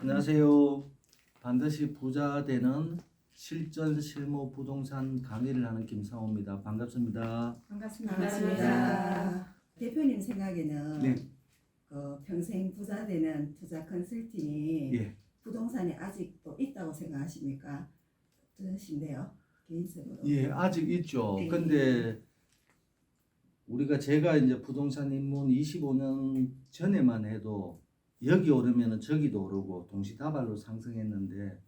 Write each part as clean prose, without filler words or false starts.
안녕하세요. 반드시 부자 되는 실전 실무 부동산 강의를 하는 김상호입니다. 반갑습니다. 반갑습니다. 대표님 생각에는 네. 평생 부자 되는 투자 컨설팅이 예. 부동산에 아직도 있다고 생각하십니까? 어떠신데요? 개인적으로. 예, 아직 있죠. 네. 근데 제가 이제 부동산 입문 25년 전에만 해도 여기 오르면은 저기도 오르고 동시다발로 상승했는데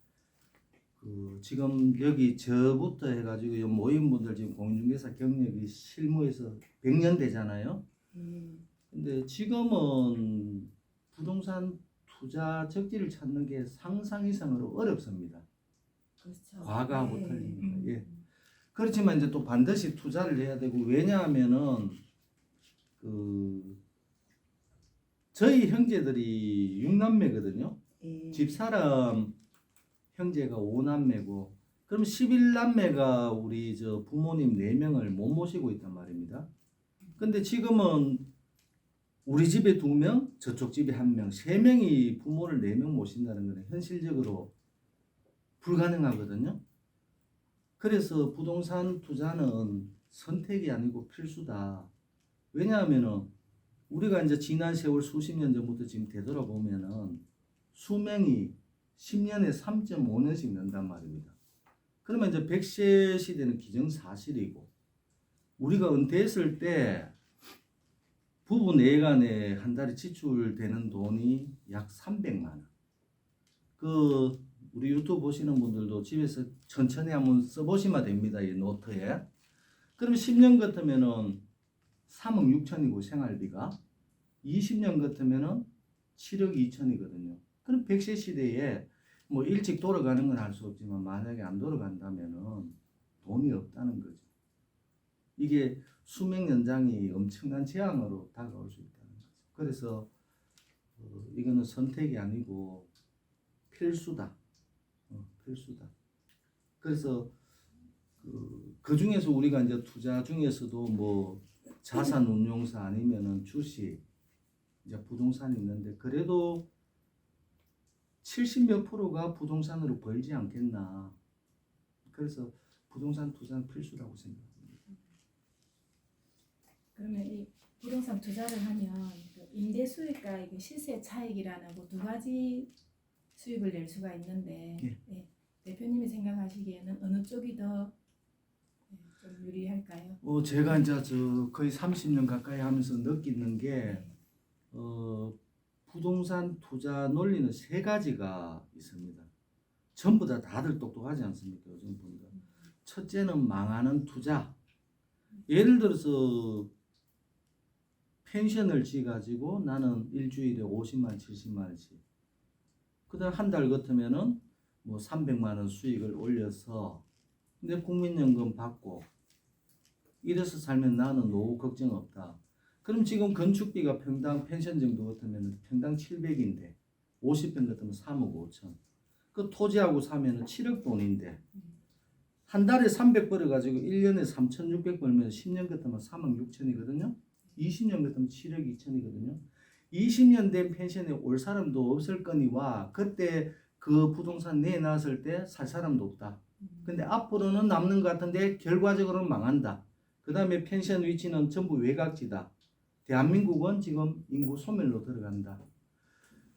지금 여기 저부터 해가지고 이 모임분들 지금 공인중개사 경력이 실무에서 100년 되잖아요. 근데 지금은 부동산 투자 적지를 찾는 게 상상 이상으로 어렵습니다. 그렇죠. 과거하고 네. 틀리니까. 예. 그렇지만 이제 또 반드시 투자를 해야 되고, 왜냐하면은 저희 형제들이 6남매거든요. 예. 집사람 형제가 5남매고, 그럼 11남매가 우리 저 부모님 4명을 못 모시고 있단 말입니다. 근데 지금은 우리 집에 2명, 저쪽 집에 1명, 3명이 부모를 4명 모신다는 것은 현실적으로 불가능하거든요. 그래서 부동산 투자는 선택이 아니고 필수다. 왜냐하면은 우리가 이제 지난 세월 수십 년 전부터 지금 되돌아보면은 수명이 10년에 3.5년씩 는단 말입니다. 그러면 이제 100세 시대는 기정사실이고, 우리가 은퇴했을 때 부부 내간에 한 달에 지출되는 돈이 약 300만 원. 우리 유튜브 보시는 분들도 집에서 천천히 한번 써보시면 됩니다. 이 노트에. 그럼 10년 같으면은 3억 6천이고 생활비가 20년 같으면은 7억 2천이거든요. 그럼 100세 시대에 뭐 일찍 돌아가는 건 알 수 없지만 만약에 안 돌아간다면은 돈이 없다는 거죠. 이게 수명 연장이 엄청난 재앙으로 다가올 수 있다는 거죠. 그래서 이거는 선택이 아니고 필수다. 필수다. 그래서 그 중에서 우리가 이제 투자 중에서도 뭐 자산 운용사 아니면은 주식, 이제 부동산이 있는데, 그래도 70몇 프로가 부동산으로 벌지 않겠나. 그래서 부동산 투자는 필수라고 생각합니다. 그러면 이 부동산 투자를 하면 그 임대 수익과 이게 시세 차익이라는 그 두 가지 수익을 낼 수가 있는데, 예. 예, 대표님이 생각하시기에는 어느 쪽이 더 좀 유리할까요? 제가 이제 거의 30년 가까이 하면서 느끼는 게 부동산 투자 논리는 3가지가 있습니다. 전부 다들 똑똑하지 않습니까? 요즘 분들. 첫째는 망하는 투자. 예를 들어서 펜션을 지어가지고 나는 일주일에 50만 70만 원씩, 그 다음 한 달 같으면은 뭐 300만 원 수익을 올려서 내 국민연금 받고 이래서 살면 나는 노후 걱정 없다. 그럼 지금 건축비가 평당 펜션 정도 같으면 평당 700인데 50평 같으면 3억 5천. 그 토지하고 사면은 7억 돈인데 한 달에 300 벌어가지고 1년에 3,600 벌면 10년 같으면 3억 6천이거든요. 20년 같으면 7억 2천이거든요. 20년 된 펜션에 올 사람도 없을 거니와 그때 그 부동산 내놨을 때 살 사람도 없다. 근데 앞으로는 남는 것 같은데 결과적으로는 망한다. 그 다음에 펜션 위치는 전부 외곽지다. 대한민국은 지금 인구 소멸로 들어간다.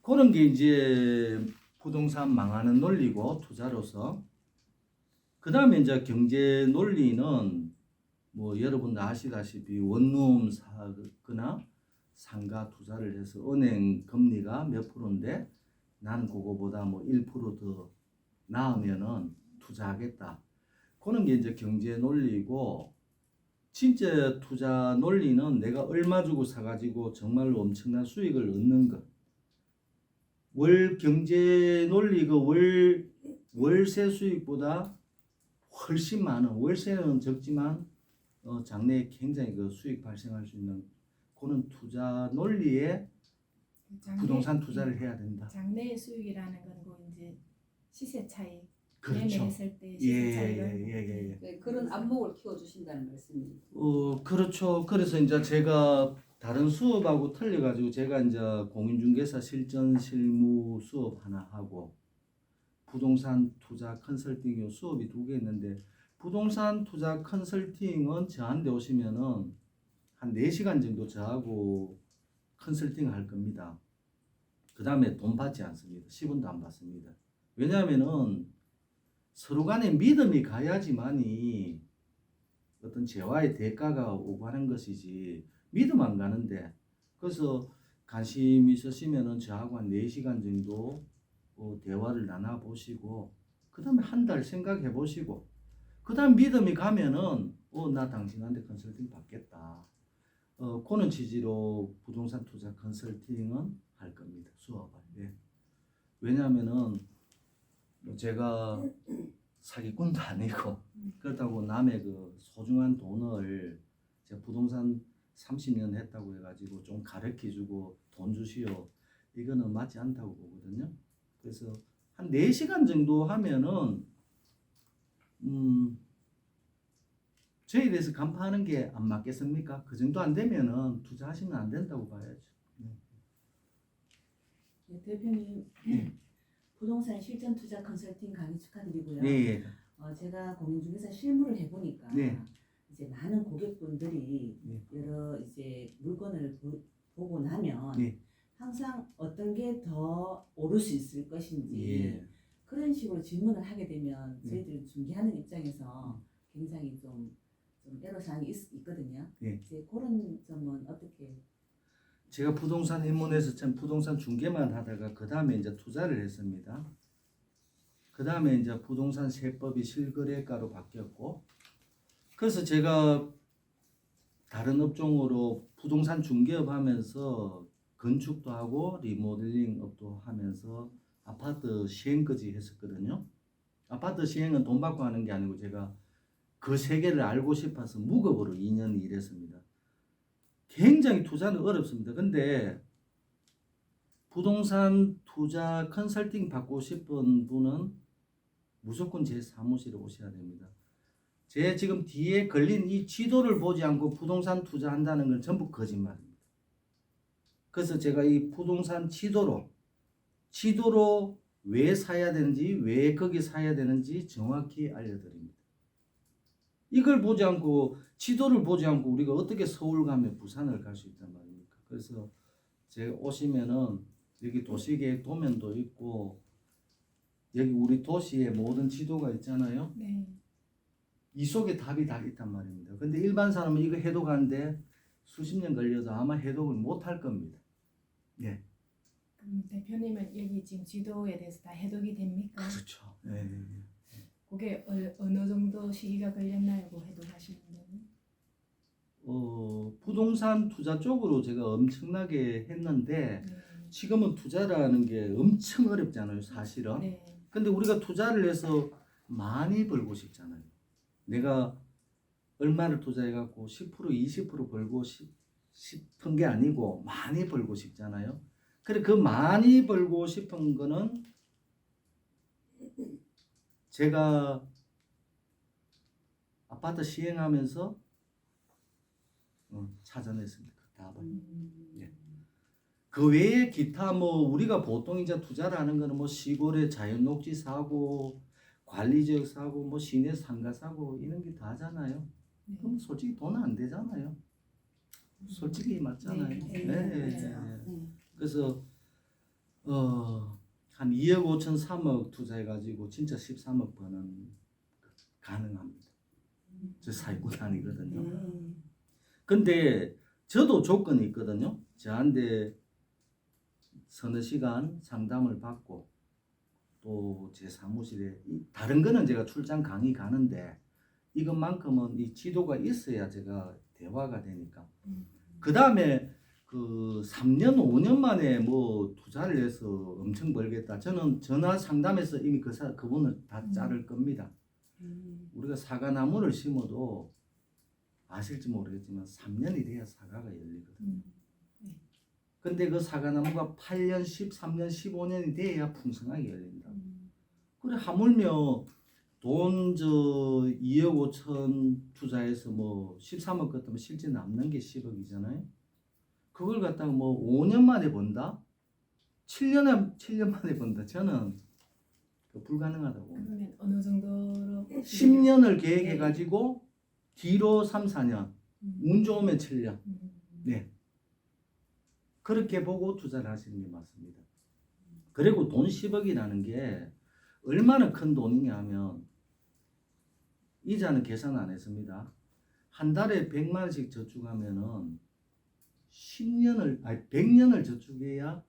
그런 게 이제 부동산 망하는 논리고 투자로서. 그 다음에 이제 경제 논리는 뭐 여러분 아시다시피 원룸 사거나 상가 투자를 해서 은행 금리가 몇 프로인데 나는 그거보다 뭐 1%더 나으면은 투자하겠다. 그런 게 이제 경제 논리고, 진짜 투자 논리는 내가 얼마 주고 사가지고 정말로 엄청난 수익을 얻는 것. 월 경제 논리 월세 수익보다 훨씬 많은, 월세는 적지만 장래에 굉장히 수익 발생할 수 있는 그런 투자 논리에 부동산 투자를 해야 된다. 장래 수익이라는 건 뭐 이제 시세 차익, 그렇죠. 매매했을 때 시세 차익을 네, 그런 안목을 키워주신다는 말씀입니다. 그렇죠. 그래서 이제 제가 다른 수업하고 틀려가지고 제가 이제 공인중개사 실전 실무 수업 하나 하고 부동산 투자 컨설팅 요 수업이 2개 있는데 부동산 투자 컨설팅은 저한테 오시면은 한 4시간 정도 저하고 컨설팅 할 겁니다. 그 다음에 돈 받지 않습니다. 10원도 안 받습니다. 왜냐하면은 서로 간에 믿음이 가야지만이 어떤 재화의 대가가 오고 하는 것이지 믿음 안 가는데 그래서 관심 있으시면은 저하고 한 4시간 정도 대화를 나눠보시고 그 다음에 한 달 생각해 보시고 그 다음 믿음이 가면은 나 당신한테 컨설팅 받겠다. 그런 취지로 부동산 투자 컨설팅은 할 겁니다. 수업을. 예. 왜냐하면은 제가 사기꾼도 아니고 그렇다고 남의 그 소중한 돈을 제가 부동산 30년 했다고 해가지고 좀 가르쳐주고 돈 주시오 이거는 맞지 않다고 보거든요. 그래서 한 4시간 정도 하면은 저에 대해서 간파하는 게 안 맞겠습니까? 그 정도 안 되면은 투자하시면 안 된다고 봐야죠. 네, 대표님 부동산 실전 투자 컨설팅 강의 축하드리고요. 네. 제가 공인중개사 실무를 해보니까 네. 이제 많은 고객분들이 네. 여러 이제 물건을 보고 나면 네. 항상 어떤 게 더 오를 수 있을 것인지 예. 그런 식으로 질문을 하게 되면 네. 저희들 중개하는 입장에서 굉장히 좀 애로사항이 있거든요. 네. 이제 그런 점은 어떻게? 제가 부동산 입문해서 참 부동산 중개만 하다가 그 다음에 이제 투자를 했습니다. 그 다음에 이제 부동산 세법이 실거래가로 바뀌었고, 그래서 제가 다른 업종으로 부동산 중개업 하면서 건축도 하고 리모델링 업도 하면서 아파트 시행까지 했었거든요. 아파트 시행은 돈 받고 하는 게 아니고 제가 그 세계를 알고 싶어서 무급으로 2년 일했습니다. 굉장히 투자는 어렵습니다. 근데 부동산 투자 컨설팅 받고 싶은 분은 무조건 제 사무실에 오셔야 됩니다. 제 지금 뒤에 걸린 이 지도를 보지 않고 부동산 투자한다는 건 전부 거짓말입니다. 그래서 제가 이 부동산 지도로 왜 사야 되는지, 왜 거기 사야 되는지 정확히 알려드립니다. 이걸 보지 않고 지도를 보지 않고 우리가 어떻게 서울 가면 부산을 갈 수 있단 말입니까? 그래서 제가 오시면은 여기 도시계획 도면도 있고 여기 우리 도시의 모든 지도가 있잖아요. 네. 이 속에 답이 다 있단 말입니다. 근데 일반 사람은 이거 해독하는데 수십 년 걸려도 아마 해독을 못 할 겁니다. 예. 그럼 대표님은 여기 지금 지도에 대해서 다 해독이 됩니까? 그렇죠. 예. 그게 어느 정도 시기가 걸렸나요? 그 해독하시는 데는? 부동산 투자 쪽으로 제가 엄청나게 했는데 네. 지금은 투자라는 게 엄청 어렵잖아요, 사실은. 네. 근데 우리가 투자를 해서 많이 벌고 싶잖아요. 내가 얼마를 투자해갖고 10% 20% 벌고 싶은 게 아니고 많이 벌고 싶잖아요. 그래 그 많이 벌고 싶은 거는 제가 아파트 시행하면서 찾아냈습니다. 그 답을. 예. 그 외에 기타 뭐 우리가 보통 이제 투자를 하는 거는 뭐 시골에 자연녹지 사고 관리지역 사고 뭐 시내 상가 사고 이런 게 다잖아요. 네. 그럼 솔직히 돈은 안 되잖아요. 솔직히 맞잖아요. 네. 네. 그래서 한 2억 5천 3억 투자해가지고 진짜 13억 버는 가능합니다. 저 사기꾼 아니거든요. 네. 근데 저도 조건이 있거든요. 저한테 서너 시간 상담을 받고 또 제 사무실에 다른 거는 제가 출장 강의 가는데 이것만큼은 이 지도가 있어야 제가 대화가 되니까 그 다음에 그 3년 5년 만에 뭐 투자를 해서 엄청 벌겠다. 저는 전화 상담에서 이미 그분을 다 자를 겁니다. 우리가 사과나무를 심어도 아실지 모르겠지만 3년이 돼야 사과가 열리거든요. 근데 그 사과나무가 8년, 13년, 15년이 돼야 풍성하게 열린다. 그래 하물며 돈 2억 5천 투자해서 뭐 13억 같으면 실제 남는 게 10억이잖아요. 그걸 갖다가 뭐 5년 만에 번다? 7년 만에 번다. 저는 불가능하다고 봅니다. 그러면 어느 정도로 10년을 계획해 가지고 뒤로 3, 4년, 운 좋으면 7년. 네. 그렇게 보고 투자를 하시는 게 맞습니다. 그리고 돈 10억이라는 게 얼마나 큰 돈이냐 하면 이자는 계산 안 했습니다. 한 달에 100만 원씩 저축하면은 100년을 저축해야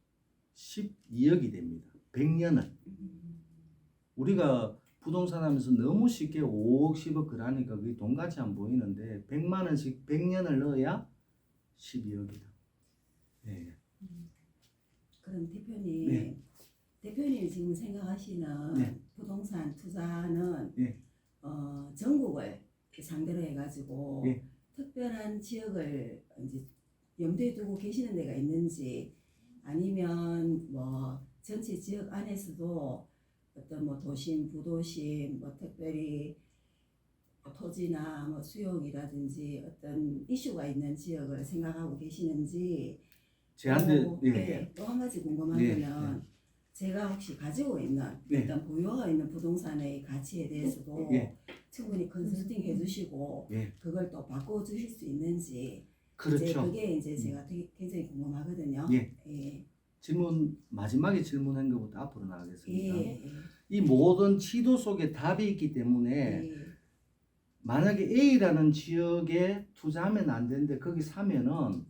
12억이 됩니다. 100년을. 우리가 부동산 하면서 너무 쉽게 5억, 10억 그러니까 그게 돈같이 안 보이는데 100만 원씩 100년을 넣어야 12억이다. 네. 그럼 대표님, 네. 대표님이 지금 생각하시는 네. 부동산 투자는 네. 전국을 상대로 해가지고 네. 특별한 지역을 이제 염두에 두고 계시는 데가 있는지 아니면 뭐 전체 지역 안에서도 어떤 뭐 도심, 부도심, 뭐 특별히 토지나 뭐 수용이라든지 어떤 이슈가 있는 지역을 생각하고 계시는지 제한테 네, 또 한 가지 궁금한 네, 거는 네. 제가 혹시 가지고 있는 네. 어떤 보유가 있는 부동산의 가치에 대해서도 예. 충분히 컨설팅 해주시고 예. 그걸 또 바꿔주실 수 있는지 그렇죠. 이제 그게 이제 제가 되게 굉장히 궁금하거든요. 예. 예. 질문 마지막에 질문한 것부터 앞으로 나가겠습니다. 예. 이 모든 지도 속에 답이 있기 때문에 예. 만약에 A라는 지역에 투자하면 안 되는데 거기 사면은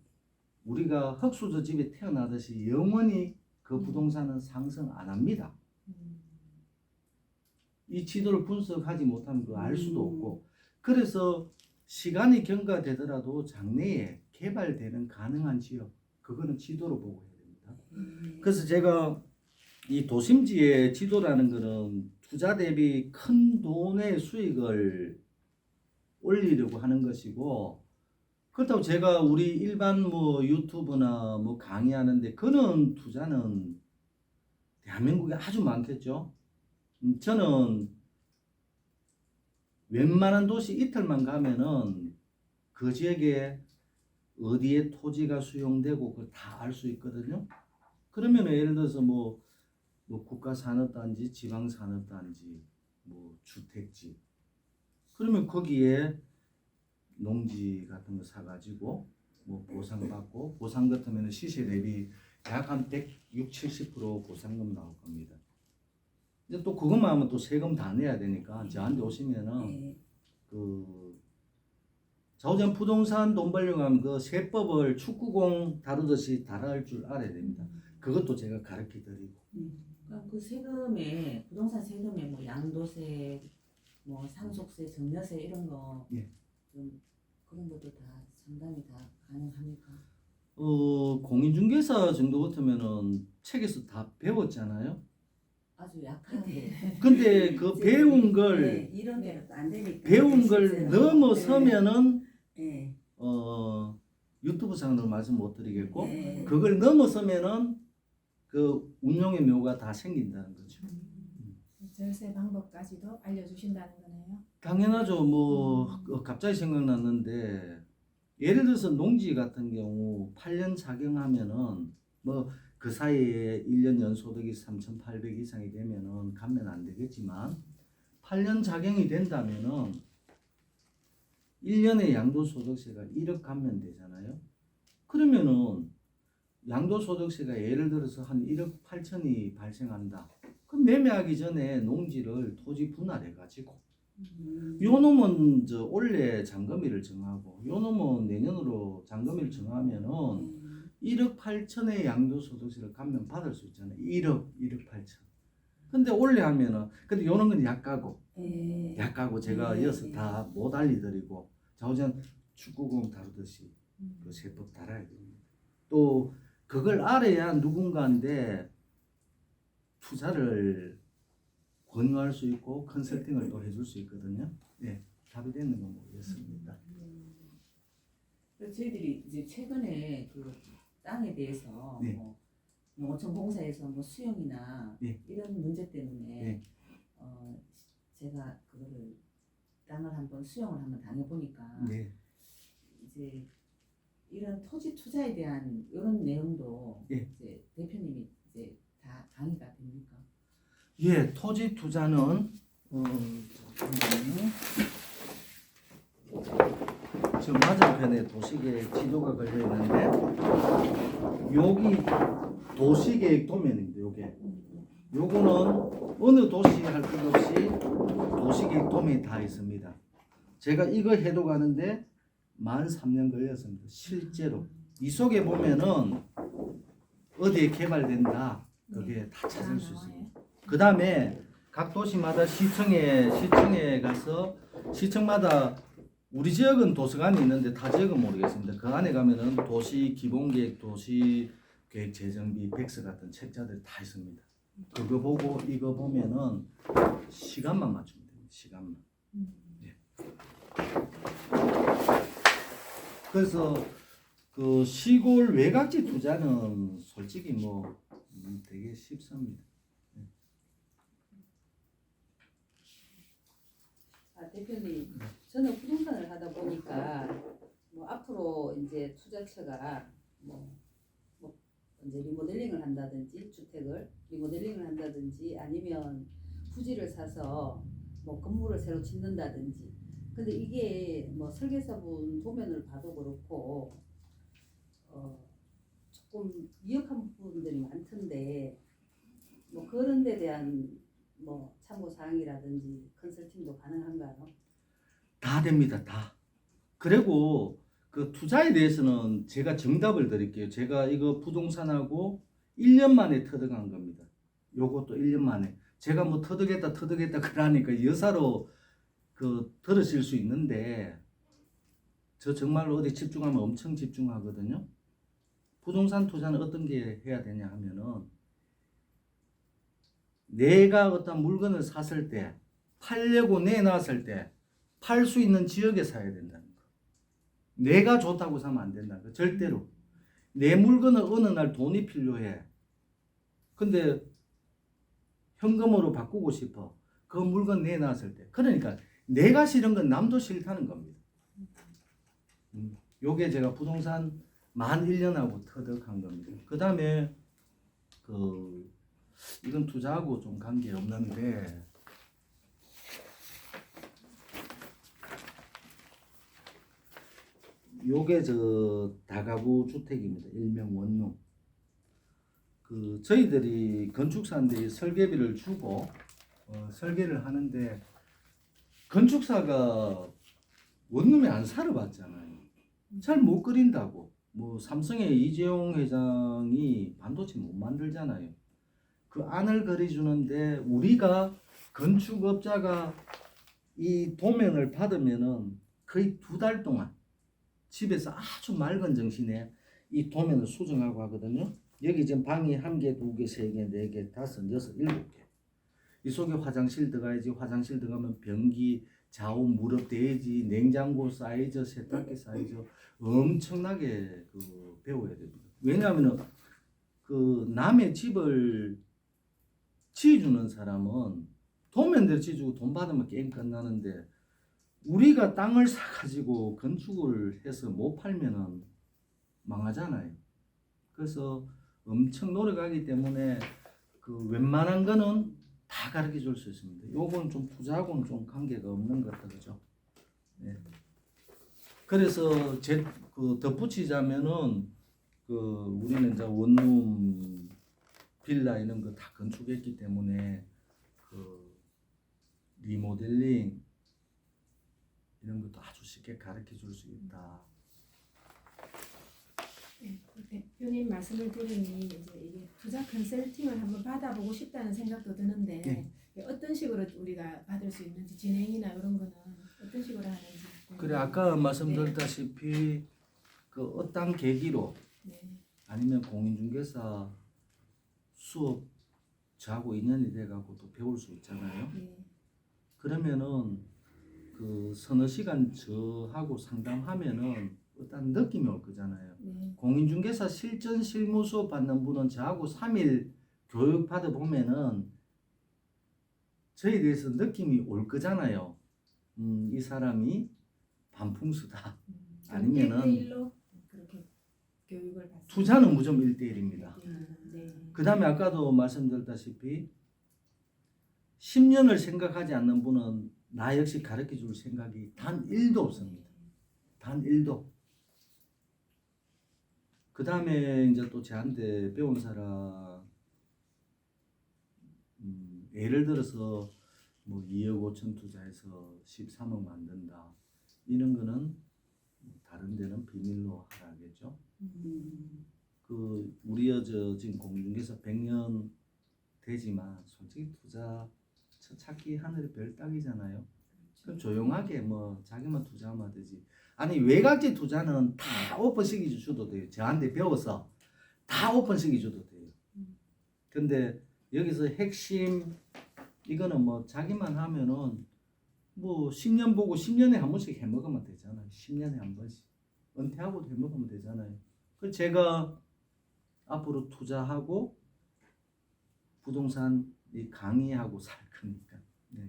우리가 흙수저 집에 태어나듯이 영원히 그 부동산은 상승 안 합니다. 이 지도를 분석하지 못하면 그거 알 수도 없고 그래서 시간이 경과되더라도 장래에 개발되는 가능한 지역 그거는 지도로 보고 해야 됩니다. 그래서 제가 이 도심지의 지도라는 거는 투자 대비 큰 돈의 수익을 올리려고 하는 것이고 그렇다고 제가 우리 일반 뭐 유튜브나 뭐 강의하는데 그런 투자는 대한민국에 아주 많겠죠. 저는 웬만한 도시 이틀만 가면은 그 지역에 어디에 토지가 수용되고 그걸 다 알 수 있거든요. 그러면 예를 들어서 뭐 국가산업단지, 지방산업단지, 뭐 주택지. 그러면 거기에 농지 같은 거 사가지고 뭐 보상받고 보상 같으면 시세 대비 약 한 160, 70% 보상금 나올 겁니다. 이제 또 그것만 하면 또 세금 다 내야 되니까 저한테 오시면은 예. 그 좌우전 부동산 돈 벌려고 하면 그 세법을 축구공 다루듯이 다룰 줄 알아야 됩니다. 그것도 제가 가르쳐 드리고. 그럼 그 세금에 부동산 세금에 뭐 양도세, 뭐 상속세, 증여세 이런 거 예. 좀 그런 것도 다 상담이 다 가능합니까? 공인중개사 정도 같으면은 책에서 다 배웠잖아요. 아주 약한데. 근데 그 배운 걸 네, 이런 대로 안 되니까 배운 걸 실제로. 넘어서면은 예. 유튜브 상으로 말씀 못 드리겠고 예. 그걸 넘어서면은 그 운용의 묘가 다 생긴다는 거죠. 절세 방법까지도 알려주신다는 거네요. 당연하죠. 갑자기 생각났는데 예를 들어서 농지 같은 경우 8년 작용하면은 뭐 그 사이에 1년 연소득이 3,800 이상이 되면은 감면 안 되겠지만 8년 작용이 된다면은 1년에 양도소득세가 1억 감면되잖아요. 그러면은 양도소득세가 예를 들어서 한 1억 8천이 발생한다. 그럼 매매하기 전에 농지를 토지 분할해가지고 요 놈은 올해 잔금일을 정하고 요 놈은 내년으로 잔금일을 정하면은 1억 8천의 양도소득세를 감면 받을 수 있잖아요. 1억 8천. 근데 올해 하면은 근데 요런 건 약가고 예. 약가고 제가 예, 이어서 예. 다 못 알려드리고 좌우전 축구공 다루듯이 그 세법 달아야 됩니다. 또 그걸 알아야 누군가인데 투자를 권유할 수 있고 컨설팅을 또 해줄 수 있거든요. 네, 답이 되는 건 모르겠습니다. 저희들이 이제 최근에 그 땅에 대해서 네. 뭐 농어촌 공사에서 뭐 수용이나 네. 이런 문제 때문에 네. 제가 그거를 땅을 한번 수용을 한번 당해보니까 네, 이제 이런 토지 투자에 대한 이런 내용도 예. 이제 대표님이 이제 다 강의가 됩니까? 예, 토지 투자는 잠깐만요. 지금 맞은편에 도시계획 지도가 걸려 있는데 여기 도시계획 도면입니다. 요거는 어느 도시 할 것 없이 도시계획 도면이 다 있습니다. 제가 이거 해도 가는데 만 3년 걸렸습니다. 실제로 이 속에 보면은 어디에 개발된다 그게 다 찾을 수 있습니다. 그 다음에 각 도시마다 시청에 가서 시청마다 우리 지역은 도서관이 있는데 타 지역은 모르겠습니다. 그 안에 가면은 도시 기본계획, 도시 계획 재정비, 백서 같은 책자들이 다 있습니다. 그거 보고 이거 보면은 시간만 맞추면 됩니다. 시간만. 예. 그래서 그 시골 외곽지 투자는 솔직히 뭐 되게 쉽습니다. 아, 대표님, 저는 부동산을 하다 보니까 뭐 앞으로 이제 투자처가 뭐 이제 리모델링을 한다든지 주택을 리모델링을 한다든지 아니면 부지를 사서 뭐 건물을 새로 짓는다든지. 근데 이게 뭐 설계사분 도면을 봐도 그렇고 조금 미흡한 부분들이 많던데 뭐 그런 데 대한 뭐 참고 사항이라든지 컨설팅도 가능한가요? 다 됩니다. 다. 그리고 그 투자에 대해서는 제가 정답을 드릴게요. 제가 이거 부동산하고 1년 만에 터득한 겁니다. 요것도 1년 만에. 제가 뭐 터득했다 그러니까 여사로 그 들으실 수 있는데 저 정말로 어디 집중하면 엄청 집중하거든요. 부동산 투자는 어떤 게 해야 되냐 하면은 내가 어떤 물건을 샀을 때 팔려고 내놨을 때 팔 수 있는 지역에 사야 된다는 거. 내가 좋다고 사면 안 된다는 거. 절대로. 내 물건은 어느 날 돈이 필요해. 근데 현금으로 바꾸고 싶어. 그 물건 내놨을 때. 그러니까 내가 싫은 건 남도 싫다는 겁니다. 요게 제가 부동산 만 1년하고 터득한 겁니다. 그 다음에 이건 투자하고 좀 관계 없는데 요게 저 다가구 주택입니다. 일명 원룸. 그 저희들이 건축사인데 설계비를 주고 설계를 하는데 건축사가 원룸에 안 살아봤잖아요. 잘 못 그린다고. 뭐 삼성의 이재용 회장이 반도체 못 만들잖아요. 그 안을 그려주는데 우리가 건축업자가 이 도면을 받으면은 거의 2달 동안 집에서 아주 맑은 정신에 이 도면을 수정하고 하거든요. 여기 지금 방이 1개, 2개, 3개, 4개, 5, 6, 7개. 이 속에 화장실 들어가야지. 화장실 들어가면 변기, 자원, 무릎 돼야지. 냉장고 사이즈, 세탁기 사이즈 엄청나게 배워야 됩니다. 왜냐하면은 그 남의 집을 지어주는 사람은 도면대로 지어주고 돈 받으면 게임 끝나는데 우리가 땅을 사가지고 건축을 해서 못 팔면은 망하잖아요. 그래서 엄청 노력하기 때문에 그 웬만한 거는 다 가르쳐 줄 수 있습니다. 요건 좀 투자하고는 좀 관계가 없는 것 같아요. 그죠? 네. 그래서 덧붙이자면은 우리는 이제 원룸 빌라 이런 거 다 건축했기 때문에 리모델링 이런 것도 아주 쉽게 가르쳐 줄 수 있다. 네, 대표님 말씀을 들으니 이제 이게 투자 컨설팅을 한번 받아보고 싶다는 생각도 드는데 네. 어떤 식으로 우리가 받을 수 있는지 진행이나 이런 거는 어떤 식으로 하는지. 그래 아까 말씀드렸다시피 그 어떤 계기로 네. 아니면 공인중개사 수업 저하고 인연이 돼가고 또 배울 수 있잖아요. 네. 그러면은 그 서너 시간 저하고 상담하면은 어떤 느낌이 올 거잖아요. 네. 공인중개사 실전 실무 수업 받는 분은 저하고 3일 교육 받아 보면은 저에 대해서 느낌이 올 거잖아요. 이 사람이 반풍수다. 아니면은 1대1로 그렇게 교육을 받습니다. 투자는 무조건 1대1입니다. 네. 그 다음에 아까도 말씀드렸다시피 10년을 생각하지 않는 분은 나 역시 가르쳐 줄 생각이 단 1도 없습니다. 단 1도. 그 다음에 이제 또 저한테 배운 사람, 예를 들어서 뭐 2억 5천 투자해서 13억 만든다. 이런 거는 다른 데는 비밀로 하라겠죠. 그 우리 지금 공중에서 100년 되지만 솔직히 투자 찾기 하늘의 별 따기잖아요. 그럼 조용하게 뭐 자기만 투자하면 되지. 아니 외곽지 투자는 다 오픈시켜 줘도 돼요. 저한테 배워서 다 오픈시켜 줘도 돼요. 근데 여기서 핵심 이거는 뭐 자기만 하면은 뭐 10년 보고 10년에 한 번씩 해 먹으면 되잖아요. 10년에 한 번씩 은퇴하고 해 먹으면 되잖아요. 그 제가 앞으로 투자하고 부동산 이 강의하고 살 거니까. 네.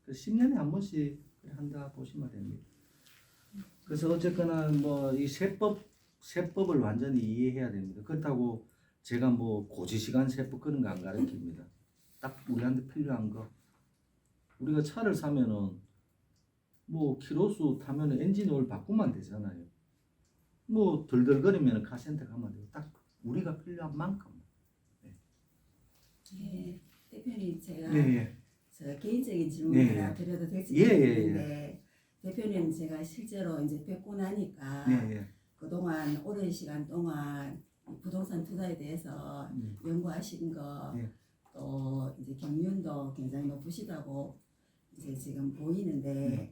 그 10년에 한 번씩 한다 보시면 됩니다. 그래서 어쨌거나 뭐 이 세법을 완전히 이해해야 됩니다. 그렇다고 제가 뭐 고지시간 세법 그런 거 안 가르칩니다. 딱 우리한테 필요한 거. 우리가 차를 사면은 뭐 키로수 타면은 엔진 오일 바꾸면 되잖아요. 뭐 덜덜거리면 카센터 가면 되고 딱 우리가 필요한 만큼. 예, 대표님 제가 예. 저 개인적인 질문 예, 하나 예. 드려도 될지 예, 예, 모르겠는데 대표님 제가 실제로 이제 뵙고 나니까 예. 그동안 오랜 시간 동안 이 부동산 투자에 대해서 연구하신 거 예. 또 이제 경륜도 굉장히 높으시다고 이제 지금 보이는데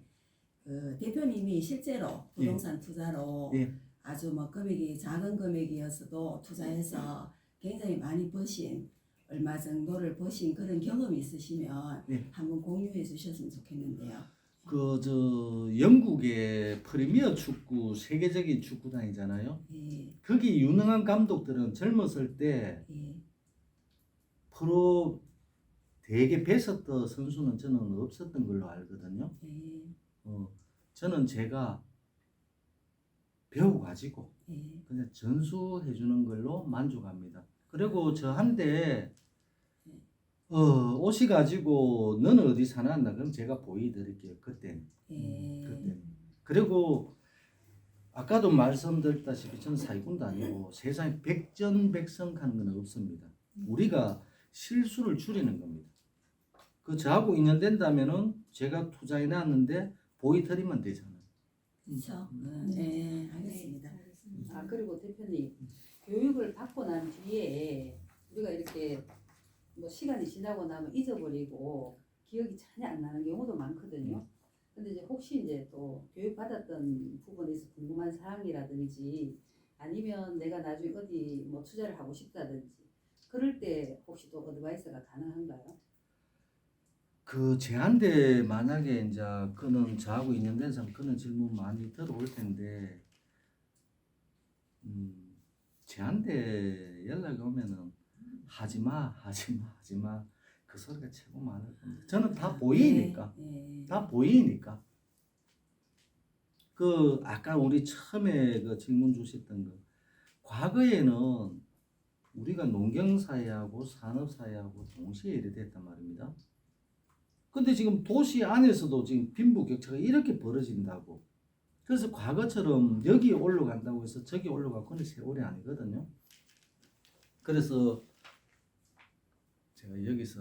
그 대표님이 실제로 부동산 투자로 예. 아주 뭐 금액이 작은 금액이었어도 투자해서 굉장히 많이 버신 얼마 정도를 버신 그런 경험이 있으시면 예. 한번 공유해 주셨으면 좋겠는데요. 영국의 프리미어 축구 세계적인 축구단이잖아요. 예, 거기 유능한 감독들은 젊었을 때 예, 프로 되게 뵀었던 선수는 저는 없었던 걸로 알거든요. 예, 저는 제가 배워가지고 예, 그냥 전수해 주는 걸로 만족합니다. 그리고 저한테 오셔가지고 너는 어디 사나? 그럼 제가 보여드릴게요. 그때는. 예, 그리고 아까도 말씀드렸다시피 저는 사기꾼도 아니고 세상에 백전백승하는 건 없습니다. 우리가 실수를 줄이는 겁니다. 그 저하고 인연된다면은 제가 투자해 놨는데 보이드리면 되잖아요. 그렇죠. 네, 알겠습니다. 아 그리고 대표님 교육을 받고 난 뒤에 우리가 이렇게 뭐 시간이 지나고 나면 잊어버리고 기억이 전혀 안 나는 경우도 많거든요. 근데 이제 혹시 이제 또 교육 받았던 부분에서 궁금한 사항이라든지 아니면 내가 나중에 어디 뭐 투자를 하고 싶다든지 그럴 때 혹시 또 어드바이스가 가능한가요? 제한테 만약에 이제 그는 저하고 인연된 사람 그는 질문 많이 들어올 텐데 제한테 연락이 오면은 하지마 그 소리가 최고 많을 겁니다. 저는 다 보이니까 다 보이니까 아까 우리 처음에 그 질문 주셨던 거 과거에는 우리가 농경사회하고 산업사회하고 동시에 일이 됐단 말입니다. 근데 지금 도시 안에서도 지금 빈부격차가 이렇게 벌어진다고. 그래서 과거처럼 여기 올라간다고 해서 저기 올라가고 그건 세월이 아니거든요. 그래서 제가 여기서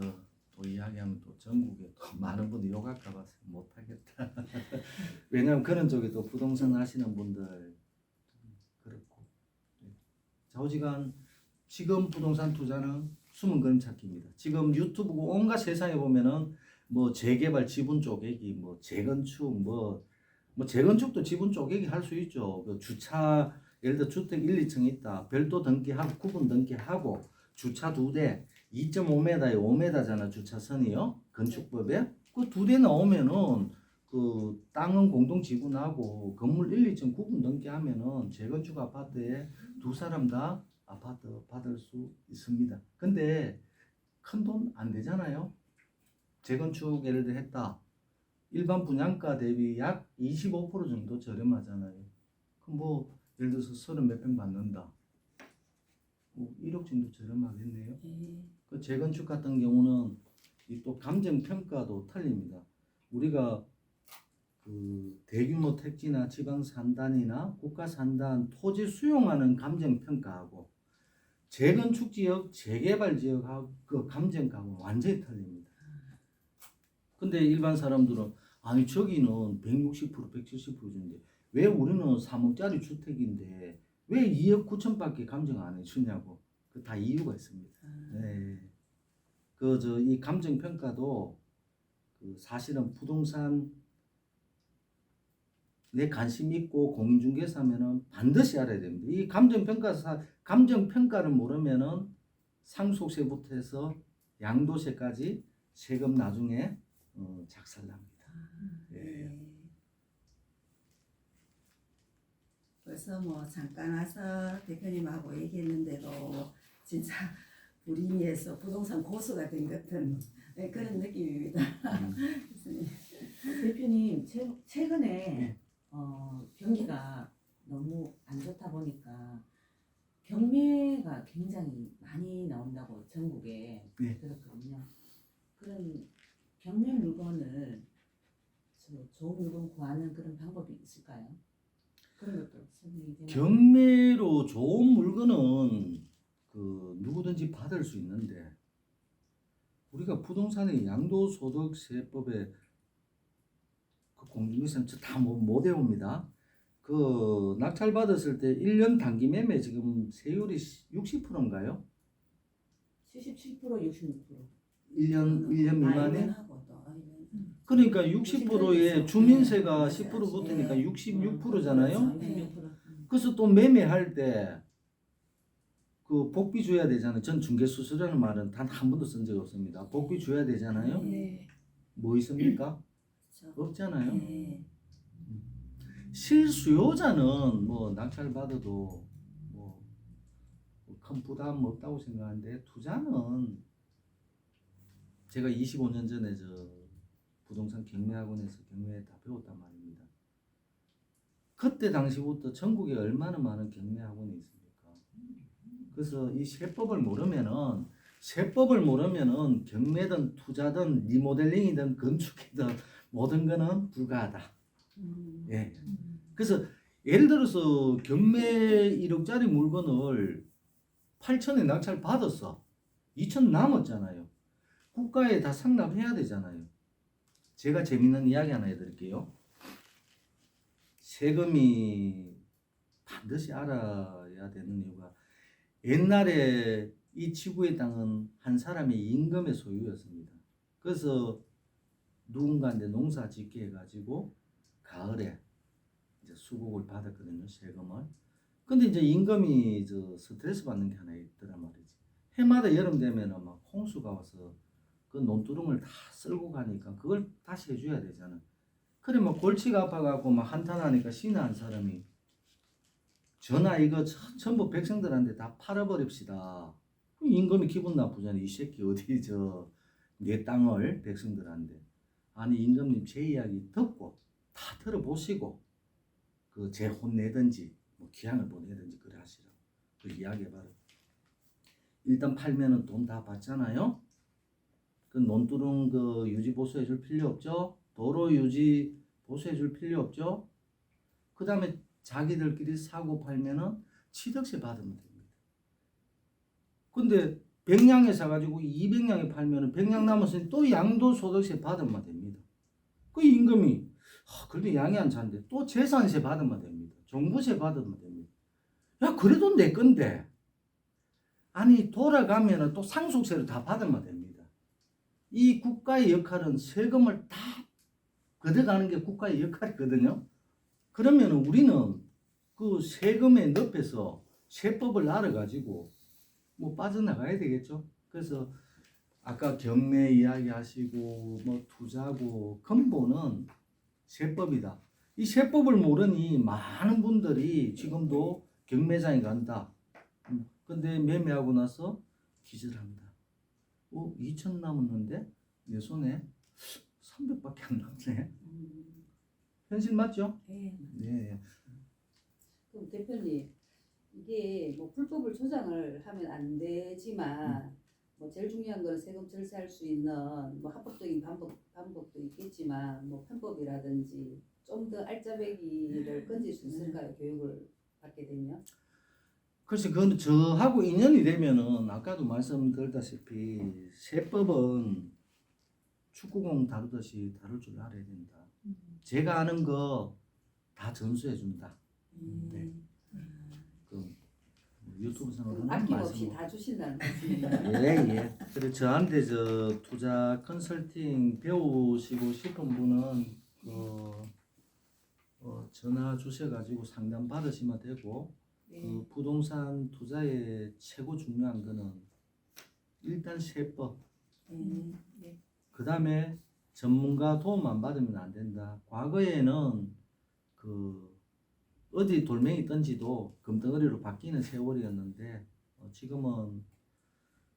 또 이야기하면 또 전국에 또 많은 분들이 욕할까 봐서 못하겠다. 왜냐하면 그런 쪽에 또 부동산 하시는 분들 그렇고 좌우지간 지금 부동산 투자는 숨은 그림 찾기입니다. 지금 유튜브고 온갖 세상에 보면은 뭐 재개발 지분 쪼개기, 뭐 재건축, 뭐 재건축도 지분 쪼개기 할 수 있죠. 그 주차 예를 들어 주택 1, 2층 있다. 별도 등기하고 구분 등기하고 주차 2대 2.5m에 5m잖아 주차선이요. 건축법에 그 2대 나오면은 그 땅은 공동 지분하고 건물 1, 2층 구분 등기하면은 재건축 아파트에 두 사람 다 아파트 받을 수 있습니다. 근데 큰 돈 안 되잖아요. 재건축 예를 들어 했다. 일반 분양가 대비 약 25% 정도 저렴하잖아요. 그럼 뭐 예를 들어서 30 몇 평 받는다. 1억 정도 저렴하겠네요. 예. 그 재건축 같은 경우는 이 또 감정 평가도 틀립니다. 우리가 그 대규모 택지나 지방 산단이나 국가 산단 토지 수용하는 감정 평가하고 재건축 지역, 재개발 지역하고 그 감정 평가하고 완전히 틀립니다. 근데 일반 사람들은 아니 저기는 160%, 170% 주는데 왜 우리는 3억짜리 주택인데 왜 2억 9천밖에 감정 안 해주냐고. 그 다 이유가 있습니다. 네. 그 저 이 감정 평가도 그 사실은 부동산 내 관심 있고 공인중개사면은 반드시 알아야 됩니다. 이 감정 평가를 모르면은 상속세부터 해서 양도세까지 세금 나중에 작살납니다. 예. 네. 벌써 뭐 잠깐 와서 대표님하고 얘기했는데도 진짜 불임에서 부동산 고수가 된 같은 네, 그런 느낌입니다. 교수님. 대표님 최근에 경기가 너무 안 좋다 보니까 경매가 굉장히 많이 나온다고 전국에 네. 들었거든요. 그런 경매 물건을 좋은 물건 구하는 그런 방법이 있을까요? 그런 것도 설명이 되나요? 경매로 좋은 물건은 그 누구든지 받을 수 있는데 우리가 부동산의 양도소득세법에 그 공인중개사는 다 못 외웁니다. 그 낙찰 받았을 때 1년 단기 매매 지금 세율이 60%인가요? 77% 66%. 1년 미만에? 하고도 그러니까 60%에 주민세가 10% 네. 붙으니까 네. 66%잖아요. 네. 그래서 또 매매할 때 그 복비 줘야 되잖아요. 전 중개수수라는 말은 단 한 번도 쓴 적 없습니다. 복비 줘야 되잖아요. 네. 뭐 있습니까? 그렇죠. 없잖아요. 네. 실수요자는 뭐 낙찰 받아도 뭐 큰 부담 없다고 생각하는데 투자는 제가 25년 전에 저 부동산 경매학원에서 경매 다 배웠단 말입니다. 그때 당시부터 전국에 얼마나 많은 경매학원이 있습니까? 그래서 이 세법을 모르면은 경매든 투자든 리모델링이든 건축이든 모든 거는 불가하다. 예. 그래서 예를 들어서 경매 1억짜리 물건을 8천에 낙찰 받았어. 2천 남았잖아요. 국가에 다 상납해야 되잖아요. 제가 재밌는 이야기 하나 해드릴게요. 세금이 반드시 알아야 되는 이유가 옛날에 이 지구의 땅은 한 사람의 임금의 소유였습니다. 그래서 누군가한테 농사 짓게 해가지고 가을에 이제 수국을 받았거든요, 세금을. 근데 이제 임금이 저 스트레스 받는 게 하나 있더란 말이지. 해마다 여름 되면은 막 홍수가 와서 그 논두렁을 다 쓸고 가니까 그걸 다시 해줘야 되잖아. 그래 뭐 골치가 아파갖고 막 한탄하니까 신의 사람이 전하 이거 전부 백성들한테 다 팔아버립시다. 임금이 기분 나쁘잖아. 이 새끼 어디 내 땅을 백성들한테. 아니 임금님 제 이야기 듣고 다 들어보시고 그 제 혼내든지 뭐 기한을 보내든지 그래 하시라고 그 이야기해봐라. 일단 팔면은 돈 다 받잖아요. 그 논두렁 그 유지 보수해줄 필요 없죠. 도로 유지 보수해줄 필요 없죠. 그 다음에 자기들끼리 사고 팔면은 취득세 받으면 됩니다. 근데 100량에 사가지고 200량에 팔면은 100량 남았으니 또 양도소득세 받으면 됩니다. 그 임금이 그래도 양이 안 차는데 또 재산세 받으면 됩니다. 종부세 받으면 됩니다. 야 그래도 내 건데 아니 돌아가면은 또 상속세를 다 받으면 됩니다. 이 국가의 역할은 세금을 다 걷어가는 게 국가의 역할이거든요. 그러면 우리는 그 세금에 늪에서 세법을 알아가지고 뭐 빠져나가야 되겠죠. 그래서 아까 경매 이야기 하시고 뭐 투자고 근본은 세법이다. 이 세법을 모르니 많은 분들이 지금도 경매장에 간다. 근데 매매하고 나서 기절합니다. 2천 남았는데 내 손에 300밖에 안 남네. 현실 맞죠? 네. 네. 그럼 대표님 이게 뭐 불법을 조장을 하면 안 되지만 뭐 제일 중요한 건 세금 절세할 수 있는 뭐 합법적인 방법도 있겠지만 뭐 편법이라든지 좀 더 알짜배기를 건질 수 있을까요? 교육을 받게 되면? 글쎄, 그건 저하고 인연이 되면은 아까도 말씀드렸다시피 세법은 축구공 다루듯이 다룰 줄 알아야 된다. 제가 아는 거 다 전수해 준다. 네. 그 유튜브상으로 하는 아낌없이 말씀. 다 주신다는 말씀입니다. 예. 그리고 저한테 투자 컨설팅 배우시고 싶은 분은 전화 주셔가지고 상담 받으시면 되고 그 부동산 투자의 최고 중요한 거는 일단 세법. 네. 그 다음에 전문가 도움 안 받으면 안 된다. 과거에는 어디 돌멩이 던지도 금덩어리로 바뀌는 세월이었는데 지금은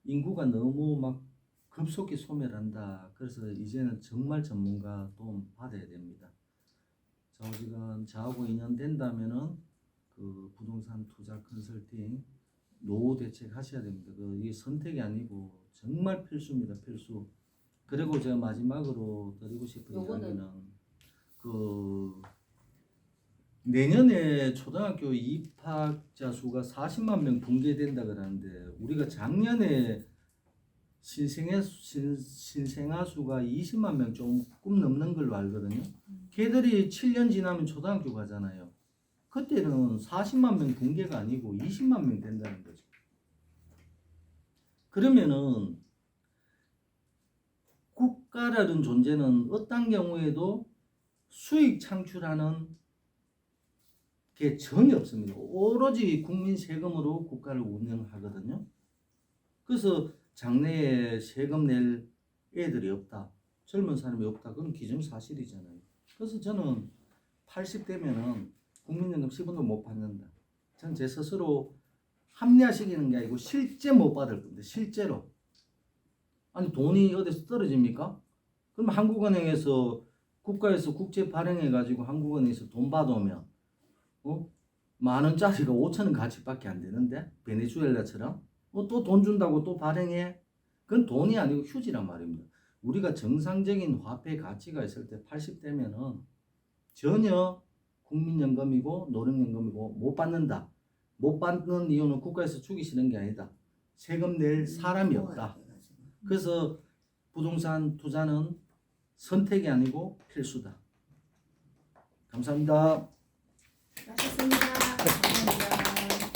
인구가 너무 막 급속히 소멸한다. 그래서 이제는 정말 전문가 도움 받아야 됩니다. 지금 저하고 인연된다면은 그 부동산 투자 컨설팅 노후 대책 하셔야 됩니다. 이게 선택이 아니고 정말 필수입니다. 필수. 그리고 제가 마지막으로 드리고 싶은 요거는 이야기는 내년에 초등학교 입학자 수가 40만 명 붕괴된다 그러는데 우리가 작년에 신생아 수가 20만 명 조금 넘는 걸로 알거든요. 걔들이 7년 지나면 초등학교 가잖아요. 그때는 40만 명 붕괴가 아니고 20만 명 된다는 거죠. 그러면은 국가라는 존재는 어떤 경우에도 수익 창출하는 게 전혀 없습니다. 오로지 국민 세금으로 국가를 운영하거든요. 그래서 장래에 세금 낼 애들이 없다. 젊은 사람이 없다. 그건 기정사실이잖아요. 그래서 저는 80대면은 국민연금 10원도 못 받는다. 전 제 스스로 합리화시키는 게 아니고 실제 못 받을 건데 실제로. 아니 돈이 어디서 떨어집니까? 그럼 한국은행에서 국가에서 국채 발행해가지고 한국은행에서 돈 받아오면 10,000원짜리가 5,000원 가치밖에 안 되는데 베네수엘라처럼 또 돈 준다고 또 발행해? 그건 돈이 아니고 휴지란 말입니다. 우리가 정상적인 화폐 가치가 있을 때 80대면은 전혀 국민연금이고 노령연금이고 못 받는다. 못 받는 이유는 국가에서 죽이시는 게 아니다. 세금 낼 사람이 없다. 그래서 부동산 투자는 선택이 아니고 필수다. 감사합니다. 수고하셨습니다. 감사합니다.